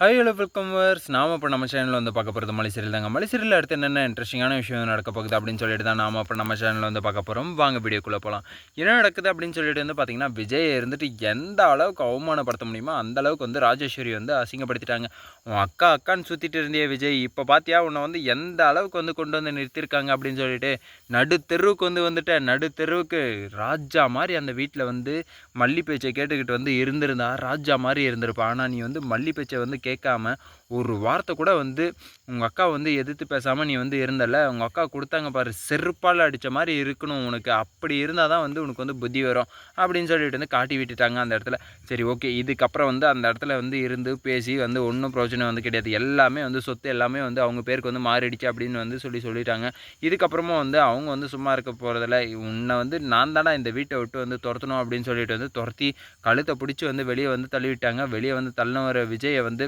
Hi hello welcome verse. நாம் இப்போ நம்ம சேனலில் வந்து பார்க்க போகிறது மலை சீரியல் தாங்க. மலை சீரியலில் அடுத்து என்னென்ன இன்ட்ரெஸ்டிங்கான விஷயம் நடக்க போகுது அப்படின்னு சொல்லிட்டு தான் நாம் இப்போ நம்ம சேனலில் வந்து பார்க்க போகிறோம். வாங்க வீடியோக்குள்ளே போகலாம். என்ன நடக்குது அப்படின்னு சொல்லிட்டு வந்து பார்த்திங்கன்னா, விஜய் இருந்துட்டு எந்த அளவுக்கு அவமானப்படுத்த முடியுமோ அந்த அளவுக்கு வந்து ராஜேஸ்வரி வந்து அசிங்கப்படுத்திட்டாங்க. உன் அக்கா அக்கான்னு சுற்றிட்டு இருந்தே விஜய், இப்போ பார்த்தியா உன்னை வந்து எந்த அளவுக்கு வந்து கொண்டு வந்து நிறுத்தியிருக்காங்க அப்படின்னு சொல்லிட்டு நடு தெருவுக்கு வந்துட்டேன். நடு தெருவுக்கு ராஜா மாதிரி அந்த வீட்டில் வந்து மல்லி பேச்சை கேட்டுக்கிட்டு வந்து இருந்திருந்தா ராஜா மாதிரி இருந்திருப்பான். ஆனால் நீ வந்து மல்லி பேச்சை வந்து கேட்காம ஒரு வார்த்தை கூட வந்து உங்கள் அக்கா வந்து எதிர்த்து பேசாமல் நீ வந்து இருந்தல. உங்கள் அக்கா கொடுத்தாங்க பாரு, செருப்பால் அடித்த மாதிரி இருக்கணும் உனக்கு. அப்படி இருந்தால் தான் வந்து உனக்கு வந்து புத்தி வரும் அப்படின்னு சொல்லிட்டு வந்து காட்டி விட்டுட்டாங்க அந்த இடத்துல. சரி ஓகே, இதுக்கப்புறம் வந்து அந்த இடத்துல வந்து இருந்து பேசி வந்து ஒன்றும் பிரச்சனை வந்து கிடையாது. எல்லாமே வந்து சொத்து எல்லாமே வந்து அவங்க பேருக்கு வந்து மாறிடுச்சு அப்படின்னு வந்து சொல்லிட்டாங்க. இதுக்கப்புறமா வந்து அவங்க வந்து சும்மா இருக்க போகிறதில்ல. உன்னை வந்து நான் தானே இந்த வீட்டை விட்டு வந்து துரத்தணும் அப்படின்னு சொல்லிட்டு வந்து துரத்தி கழுத்தை பிடிச்சி வந்து வெளியே வந்து தள்ளிவிட்டாங்க. வெளியே வந்து தள்ளின வர விஜயை வந்து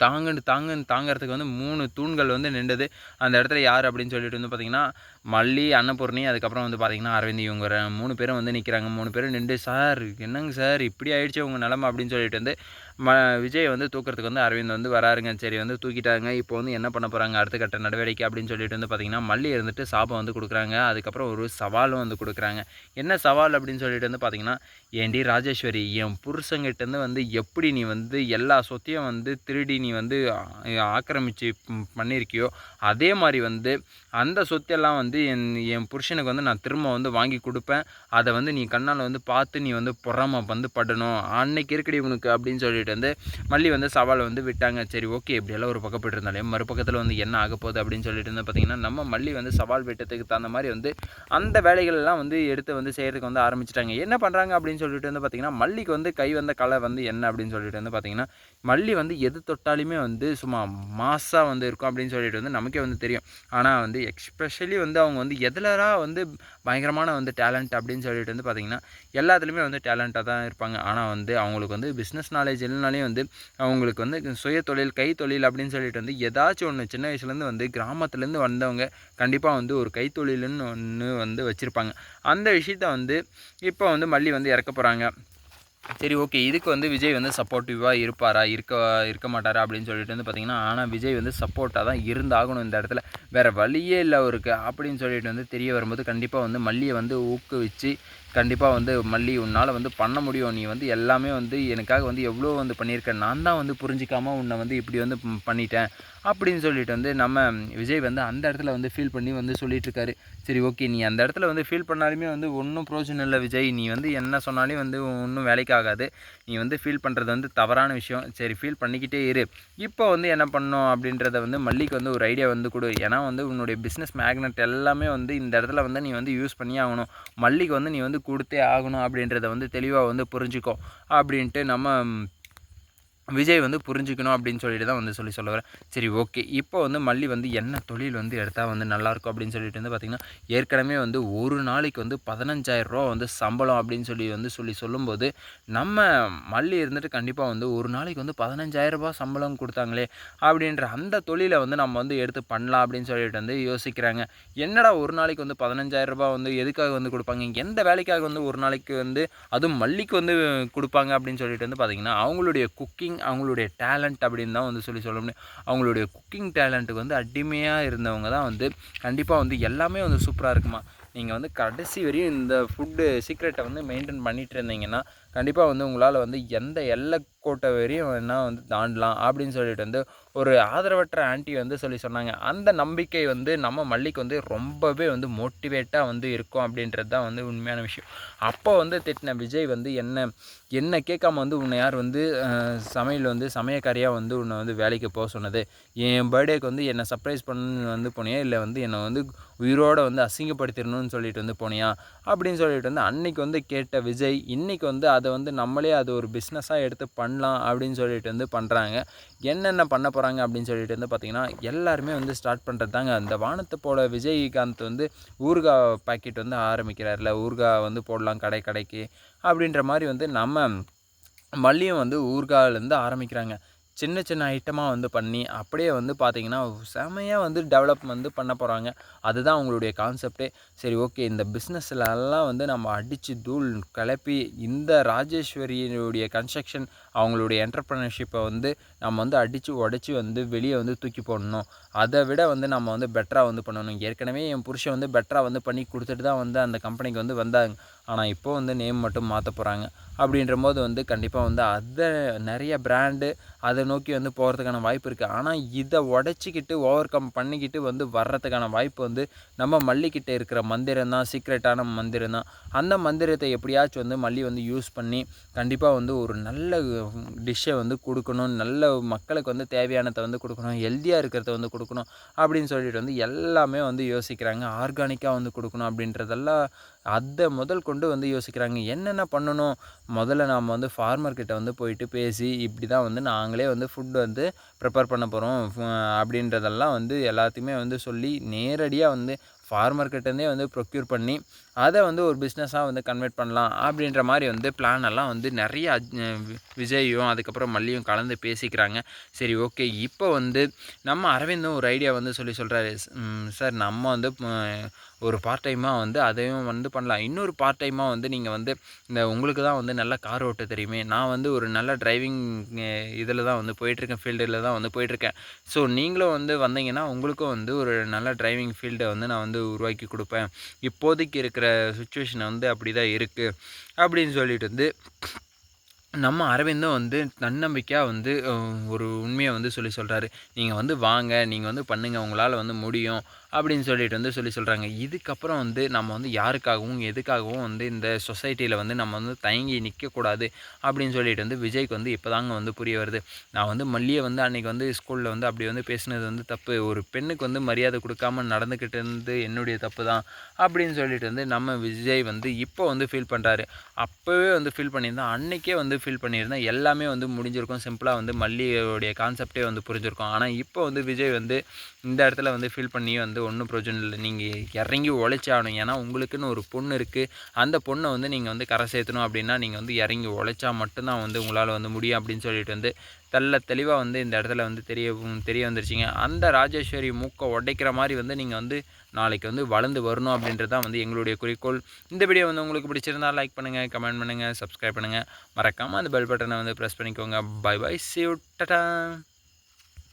தாங்கிறதுக்கு வந்து 3 தூண்கள் வந்து நின்றுது அந்த இடத்துல. யார் அப்படின்னு சொல்லிட்டு வந்து பார்த்திங்கன்னா, மல்லி, அன்னபூர்ணி, அதுக்கப்புறம் வந்து பார்த்திங்கன்னா அரவிந்த், இவங்க 3 பேரும் வந்து நிற்கிறாங்க. 3 பேரும் நின்று, சார் என்னங்க சார் இப்படி ஆயிடுச்சு உங்கள் நிலமை அப்படின்னு சொல்லிட்டு வந்து விஜய் வந்து தூக்கிறதுக்கு வந்து அரவிந்த் வந்து வராருங்க. சரி வந்து தூக்கிட்டாங்க. இப்போ வந்து என்ன பண்ண போகிறாங்க அடுத்த கட்ட நடவடிக்கை அப்படின்னு சொல்லிட்டு வந்து பார்த்திங்கன்னா, மல்லி இருந்துட்டு சாபம் வந்து கொடுக்குறாங்க. அதுக்கப்புறம் ஒரு சவாலும் வந்து கொடுக்குறாங்க. என்ன சவால் அப்படின்னு சொல்லிட்டு வந்து பார்த்திங்கன்னா, ஏண்டி ராஜேஸ்வரி, என் புருஷங்கிட்டேருந்து வந்து எப்படி நீ வந்து எல்லா சொத்தையும் வந்து திருடி நீ வந்து ஆக்கிரமித்து பண்ணியிருக்கியோ அதே மாதிரி வந்து அந்த சொத்தெல்லாம் வந்து என் புருஷனுக்கு வந்து நான் திரும்ப வந்து வாங்கி கொடுப்பேன். அதை வந்து நீ கண்ணால் வந்து பார்த்து நீ வந்து பொறாம வந்து படணும் அன்னைக்கு இருக்கடி உனக்கு அப்படின்னு சொல்லிட்டு வந்து மல்லி வந்து சவாலை வந்து விட்டாங்க. சரி ஓகே, இப்படியெல்லாம் ஒரு பக்கம் போய்ட்டு இருந்தாலே மறுபக்கத்தில் வந்து என்ன ஆக போகுது அப்படின்னு சொல்லிட்டு வந்து பார்த்திங்கன்னா, நம்ம மல்லி வந்து சவால் விட்டதுக்கு தகுந்த மாதிரி வந்து அந்த வேலைகளெல்லாம் வந்து எடுத்து வந்து செய்கிறதுக்கு வந்து ஆரம்பிச்சிட்டாங்க. என்ன பண்ணுறாங்க அப்படின்னு சொல்லிட்டு வந்து பார்த்திங்கன்னா, மல்லிக்கு வந்து கை வந்த கலை வந்து என்ன அப்படின்னு சொல்லிட்டு வந்து பார்த்திங்கன்னா, மல்லி வந்து எது தொட்டாலுமே வந்து சும்மா மாஸாக வந்து இருக்கும் அப்படின்னு சொல்லிட்டு வந்து நமக்கே வந்து தெரியும். ஆனால் வந்து எக்ஸ்பெஷலி வந்து அவங்க வந்து எதுலரா வந்து பயங்கரமான வந்து டேலண்ட் அப்படின்னு சொல்லிட்டு வந்து பார்த்திங்கன்னா, எல்லாத்துலேயுமே வந்து டேலண்ட்டாக தான் இருப்பாங்க. ஆனால் வந்து அவங்களுக்கு வந்து பிஸ்னஸ் நாலேஜ் இல்லைனாலே வந்து அவங்களுக்கு வந்து சுய தொழில், கை தொழில் அப்படின்னு சொல்லிட்டு வந்து ஏதாச்சும் ஒன்று சின்ன வயசுலேருந்து வந்து கிராமத்துலேருந்து வந்தவங்க கண்டிப்பாக வந்து ஒரு கைத்தொழில்னு ஒன்று வந்து வச்சுருப்பாங்க. அந்த விஷயத்த வந்து இப்போ வந்து மல்லி வந்து இறக்க போகிறாங்க. சரி ஓகே, இதுக்கு வந்து விஜய் வந்து சப்போர்ட்டிவாக இருப்பாரா இருக்க மாட்டாரா அப்படின்னு சொல்லிட்டு வந்து பார்த்திங்கன்னா, ஆனால் விஜய் வந்து சப்போர்ட்டாக தான் இருந்தாகணும் இந்த இடத்துல. வேறு வழியே இல்லை அவருக்கு அப்படின்னு சொல்லிட்டு வந்து தெரிய வரும்போது கண்டிப்பாக வந்து மல்லியை வந்து ஊக்குவிச்சு கண்டிப்பாக வந்து மல்லி உன்னால் வந்து பண்ண முடியும். நீ வந்து எல்லாமே வந்து எனக்காக வந்து எவ்வளோ வந்து பண்ணியிருக்கேன். நான் தான் வந்து புரிஞ்சிக்காமல் உன்னை வந்து இப்படி வந்து பண்ணிட்டேன் அப்படின்னு சொல்லிட்டு வந்து நம்ம விஜய் வந்து அந்த இடத்துல வந்து ஃபீல் பண்ணி வந்து சொல்லிகிட்ருக்காரு. சரி ஓகே, நீ அந்த இடத்துல வந்து ஃபீல் பண்ணாலுமே வந்து ஒன்றும் பிரோஜனம் இல்லை விஜய். நீ வந்து என்ன சொன்னாலும் வந்து ஒன்றும் வேலைக்கு ஆகாது. நீ வந்து ஃபீல் பண்ணுறது வந்து தவறான விஷயம். சரி ஃபீல் பண்ணிக்கிட்டே இரு. இப்போ வந்து என்ன பண்ணணும் அப்படின்றத வந்து மல்லிக்கு வந்து ஒரு ஐடியா வந்து கொடு. ஏன்னா வந்து உன்னுடைய பிஸ்னஸ் மேக்னெட் எல்லாமே வந்து இந்த இடத்துல வந்து நீ வந்து யூஸ் பண்ணி ஆகணும். மல்லிக்கு வந்து நீ வந்து கொடுத்தே ஆகணும் அப்படின்றத வந்து தெளிவாக வந்து புரிஞ்சுக்கோ அப்படின்ட்டு நம்ம விஜய் வந்து புரிஞ்சுக்கணும் அப்படின்னு சொல்லிட்டு தான் வந்து சொல்ல வரேன். சரி ஓகே, இப்போ வந்து மல்லி வந்து என்ன தொழில் வந்து எடுத்தால் வந்து நல்லாயிருக்கும் அப்படின்னு சொல்லிட்டு வந்து பார்த்திங்கன்னா, ஏற்கனவே வந்து ஒரு நாளைக்கு வந்து 15,000 வந்து சம்பளம் அப்படின்னு சொல்லும்போது நம்ம மல்லி இருந்துட்டு கண்டிப்பாக வந்து ஒரு நாளைக்கு வந்து 15,000 சம்பளம் கொடுத்தாங்களே அப்படின்ற அந்த தொழிலை வந்து நம்ம வந்து எடுத்து பண்ணலாம் அப்படின்னு சொல்லிட்டு வந்து யோசிக்கிறாங்க. என்னடா ஒரு நாளைக்கு வந்து 15,000 வந்து எதுக்காக வந்து கொடுப்பாங்க, எந்த வேலைக்காக வந்து ஒரு நாளைக்கு வந்து அதுவும் மல்லிக்கு வந்து கொடுப்பாங்க அப்படின்னு சொல்லிட்டு வந்து பார்த்திங்கன்னா, அவங்களுடைய குக்கிங், அவங்களுடைய டேலண்ட் அப்படின்னு தான் வந்து சொல்ல முடியும். அவங்களுடைய குக்கிங் டேலண்ட்டுக்கு வந்து அடிமையாக இருந்தவங்க தான் வந்து கண்டிப்பாக வந்து எல்லாமே வந்து சூப்பராக இருக்குமா. நீங்கள் வந்து கடைசி வரையும் இந்த ஃபுட்டு சீக்ரெட்டை வந்து மெயின்டைன் பண்ணிகிட்டு இருந்தீங்கன்னா கண்டிப்பாக வந்து உங்களால் வந்து எந்த எல்லைக்கோட்டை வரையும் வேணால் வந்து தாண்டலாம் அப்படின்னு சொல்லிட்டு வந்து ஒரு ஆதரவற்ற ஆன்ட்டி வந்து சொன்னாங்க. அந்த நம்பிக்கை வந்து நம்ம மல்லிக்கு வந்து ரொம்பவே வந்து மோட்டிவேட்டாக வந்து இருக்கும் அப்படின்றது தான் வந்து உண்மையான விஷயம். அப்போ வந்து திட்டின விஜய் வந்து என்ன கேட்காம வந்து உன்னை யார் வந்து சமையல் வந்து சமயக்காரியாக வந்து உன்னை வந்து வேலைக்கு போக சொன்னது, என் பர்த்டேக்கு வந்து என்னை சர்ப்ரைஸ் பண்ணு வந்து போனியா, இல்லை வந்து என்னை வந்து உயிரோடு வந்து அசிங்கப்படுத்திடணும்னு சொல்லிட்டு வந்து போனியா அப்படின்னு சொல்லிட்டு வந்து அன்றைக்கி வந்து கேட்ட விஜய் இன்றைக்கி வந்து அதை வந்து நம்மளே அது ஒரு பிஸ்னஸாக எடுத்து பண்ணலாம் அப்படின்னு சொல்லிட்டு வந்து பண்ணுறாங்க. என்னென்ன பண்ண போகிறாங்க அப்படின்னு சொல்லிட்டு வந்து பார்த்திங்கன்னா, எல்லாருமே வந்து ஸ்டார்ட் பண்ணுறது தாங்க. அந்த வானத்தை போல விஜயகாந்த் வந்து ஊறுகாய் பாக்கெட் வந்து ஆரம்பிக்கிறார்ல, ஊறுகாய் வந்து போடலாம் கடைக்கு அப்படின்ற மாதிரி வந்து நம்ம மல்லியும் வந்து ஊறுகாயிலேருந்து ஆரம்பிக்கிறாங்க. சின்ன சின்ன ஐட்டமாக வந்து பண்ணி அப்படியே வந்து பார்த்திங்கன்னா செமையாக வந்து டெவலப் வந்து பண்ண போகிறாங்க. அதுதான் அவங்களுடைய கான்செப்டே. சரி ஓகே, இந்த பிஸ்னஸ்லலாம் வந்து நம்ம அடித்து தூள் கிளப்பி இந்த ராஜேஸ்வரியினுடைய கன்ஸ்ட்ரக்ஷன் அவங்களுடைய என்டர்ப்ரனர்ஷிப்பை வந்து நம்ம வந்து அடித்து உடச்சி வந்து வெளியே வந்து தூக்கி போடணும். அதை விட வந்து நம்ம வந்து பெட்டராக வந்து பண்ணணும். ஏற்கனவே என் புருஷன் வந்து பெட்டராக வந்து பண்ணி கொடுத்துட்டு தான் வந்து அந்த கம்பெனிக்கு வந்து வந்தாங்க. ஆனால் இப்போ வந்து நேம் மட்டும் மாற்ற போகிறாங்க. அப்படின்றபோது வந்து கண்டிப்பாக வந்து அதை நிறைய பிராண்டு அதை நோக்கி வந்து போகிறதுக்கான வாய்ப்பு இருக்குது. ஆனால் இதை உடச்சிக்கிட்டு ஓவர் கம் பண்ணிக்கிட்டு வந்து வர்றதுக்கான வாய்ப்பு வந்து நம்ம மல்லிக்கிட்ட இருக்கிற மந்திரம் தான், சீக்ரெட்டான மந்திரம் தான். அந்த மந்திரத்தை எப்படியாச்சும் வந்து மல்லி வந்து யூஸ் பண்ணி கண்டிப்பாக வந்து ஒரு நல்ல டிஷ்ஷை வந்து கொடுக்கணும், நல்ல மக்களுக்கு வந்து தேவையானதை வந்து கொடுக்கணும், ஹெல்த்தியாக இருக்கிறத வந்து கொடுக்கணும் அப்படின்னு சொல்லிட்டு வந்து எல்லாமே வந்து யோசிக்கிறாங்க. ஆர்கானிக்காக வந்து கொடுக்கணும் அப்படின்றதெல்லாம் அதை முதல் கொண்டு வந்து யோசிக்கிறாங்க. என்னென்ன பண்ணணும், முதல்ல நாம் வந்து ஃபார்மர்கிட்ட வந்து போயிட்டு பேசி இப்படி தான் வந்து நாங்களே வந்து ஃபுட் வந்து ப்ரிப்பேர் பண்ண போகிறோம் அப்படின்றதெல்லாம் வந்து எல்லாத்தையுமே வந்து சொல்லி நேரடியாக வந்து ஃபார்மர்கிட்டேருந்தே வந்து ப்ரொக்யூர் பண்ணி அதை வந்து ஒரு பிஸ்னஸாக வந்து கன்வெர்ட் பண்ணலாம் அப்படின்ற மாதிரி வந்து பிளான் எல்லாம் வந்து நிறைய விஜயும் அதுக்கப்புறம் மல்லியும் கலந்து பேசிக்கிறாங்க. சரி ஓகே, இப்போ வந்து நம்ம அரவிந்தும் ஒரு ஐடியா வந்து சொல்கிறாரு. சார் நம்ம வந்து ஒரு பார்ட் டைமாக வந்து அதையும் வந்து பண்ணலாம். இன்னொரு பார்ட் டைமாக வந்து நீங்கள் வந்து இந்த உங்களுக்கு தான் வந்து நல்ல கார் ஓட்ட தெரியுமே, நான் வந்து ஒரு நல்ல டிரைவிங் இதில் தான் வந்து போயிட்டுருக்கேன், ஃபீல்டில் தான் வந்து போயிட்டுருக்கேன். ஸோ நீங்களும் வந்து வந்தீங்கன்னா உங்களுக்கும் வந்து ஒரு நல்ல டிரைவிங் ஃபீல்டை வந்து நான் வந்து உருவாக்கி கொடுப்பேன். இப்போதைக்கு இருக்கிற சுச்சுவேஷன் வந்து அப்படி தான் இருக்குது அப்படின்னு சொல்லிட்டு வந்து நம்ம அரவிந்தும் வந்து தன்னம்பிக்கையாக வந்து ஒரு உண்மையை வந்து சொல்கிறாரு. நீங்கள் வந்து வாங்க, நீங்கள் வந்து பண்ணுங்கள், உங்களால் வந்து முடியும் அப்படின்னு சொல்லிட்டு வந்து சொல்கிறாங்க. இதுக்கப்புறம் வந்து நம்ம வந்து யாருக்காகவும் எதுக்காகவும் வந்து இந்த சொசைட்டியில் வந்து நம்ம வந்து தயங்கி நிற்கக்கூடாது அப்படின்னு சொல்லிட்டு வந்து விஜய்க்கு வந்து இப்போ தாங்க வந்து புரிய வருது. நான் வந்து மல்லியை வந்து அன்றைக்கி வந்து ஸ்கூலில் வந்து அப்படி வந்து பேசினது வந்து தப்பு, ஒரு பெண்ணுக்கு வந்து மரியாதை கொடுக்காம நடந்துக்கிட்டு இருந்து என்னுடைய தப்பு தான் அப்படின்னு சொல்லிட்டு வந்து நம்ம விஜய் வந்து இப்போ வந்து ஃபீல் பண்ணுறாரு. அப்போவே வந்து ஃபீல் பண்ணியிருந்தேன், அன்றைக்கே வந்து ஃபீல் பண்ணியிருந்தேன், எல்லாமே வந்து முடிஞ்சிருக்கும், சிம்பிளாக வந்து மல்லியோடைய கான்செப்டே வந்து புரிஞ்சிருக்கும். ஆனால் இப்போ வந்து விஜய் வந்து இந்த இடத்துல வந்து ஃபீல் பண்ணி வந்து ஒன்றும் பிரயோஜனம் இல்லை, நீங்கள் இறங்கி உழைச்சாகணும். ஏன்னா உங்களுக்குன்னு ஒரு பொண்ணு இருக்குது, அந்த பொண்ணை வந்து நீங்கள் வந்து கரை சேர்த்தணும் அப்படின்னா நீங்கள் வந்து இறங்கி உழைச்சா மட்டும்தான் வந்து உங்களால் வந்து முடியும் அப்படின்னு சொல்லிட்டு வந்து தெளிவாக வந்து இந்த இடத்துல வந்து தெரிய வந்துருச்சிங்க. அந்த ராஜேஸ்வரி மூக்கை உடைக்கிற மாதிரி வந்து நீங்கள் வந்து நாளைக்கு வந்து வளர்ந்து வரணும் அப்படின்றது தான் வந்து எங்களுடைய குறிக்கோள். இந்த வீடியோ வந்து உங்களுக்கு பிடிச்சிருந்தால் லைக் பண்ணுங்கள், கமெண்ட் பண்ணுங்கள், சப்ஸ்கிரைப் பண்ணுங்கள், மறக்காமல் அந்த பெல் பட்டனை வந்து ப்ரெஸ் பண்ணிக்கோங்க. Bye bye, see you, Tata.